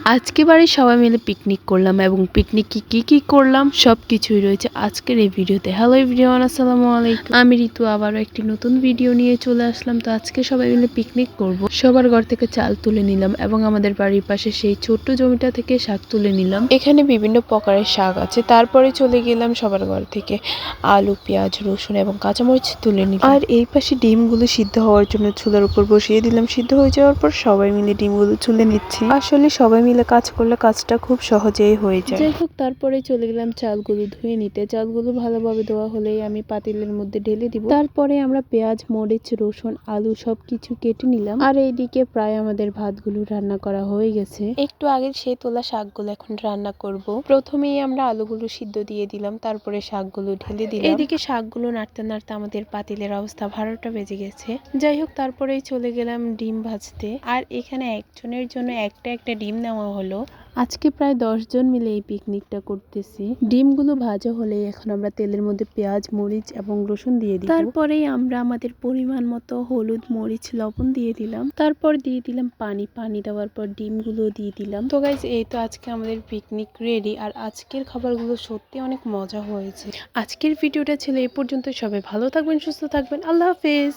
আজকে বাড়ির সবাই মিলে পিকনিক করলাম এবং পিকনিকে কি করলাম সবকিছুই রয়েছে আজকের এই ভিডিওতে। হ্যালো এভরিওয়ান, আসসালামু আলাইকুম। আমি ঋতু আবারও একটি নতুন ভিডিও নিয়ে চলে আসলাম। তো আজকে সবাই মিলে পিকনিক করব। সবার ঘর থেকে চাল তুলে নিলাম এবং আমাদের বাড়ির পাশে সেই ছোট্ট জমিটা থেকে শাক তুলে নিলাম। এখানে বিভিন্ন প্রকারের শাক আছে। তারপরে চলে গেলাম সবার ঘর থেকে আলু, পেঁয়াজ, রসুন এবং কাঁচামরিচ তুলে নিলাম। আর এই পাশে ডিমগুলো সিদ্ধ হওয়ার জন্য চুলার উপর বসিয়ে দিলাম। সিদ্ধ হয়ে যাওয়ার পর সবাই মিলে ডিমগুলো তুলে নিচ্ছি। আসলে সবাই মিলে কাজ করলে কাজটা খুব সহজেই হয়ে যায়। যাই হোক, তারপরে চলে গেলাম চালগুলো ধুয়ে নিতে। চালগুলো ভালোভাবে ধোয়া হলেই আমি পাতিলের মধ্যে ঢেলে দিব। তারপরে আমরা পেঁয়াজ, মরিচ, রসুন, আলু সবকিছু কেটে নিলাম। আর এইদিকে প্রায় আমাদের ভাতগুলো রান্না করা হয়ে গেছে। একটু আগে সেই তোলা শাকগুলো এখন রান্না করব। প্রথমেই আমরা আলুগুলো সিদ্ধ দিয়ে দিলাম, তারপরে শাকগুলো ঢেলে দিলাম। এইদিকে শাকগুলো নাড়তে নাড়তে আমাদের পাতিলের অবস্থা 12টা বেজে গেছে। যাই হোক, তারপরেই চলে গেলাম ডিম ভাজতে। আর এখানে একজনের জন্য একটা ডিম নেওয়া হলো। আজকে প্রায় 10 জন মিলে এই পিকনিকটা করতেছি। ডিমগুলো ভাজা হলে এখন আমরা তেলের মধ্যে পেঁয়াজ, মরিচ এবং রসুন দিয়ে দিব। তারপরেই আমরা আমাদের পরিমাণ মতো হলুদ, মরিচ, লবণ দিয়ে দিলাম। তারপর দিয়ে দিলাম পানি দেওয়ার পর ডিমগুলো দিয়ে দিলাম। তো গাইস, এই তো আজকে আমাদের পিকনিক রেডি। আর আজকের খাবারগুলো সত্যি অনেক মজা হয়েছে। আজকের ভিডিওটা ছিল এই পর্যন্ত। সবাই ভালো থাকবেন, সুস্থ থাকবেন। আল্লাহ হাফেজ।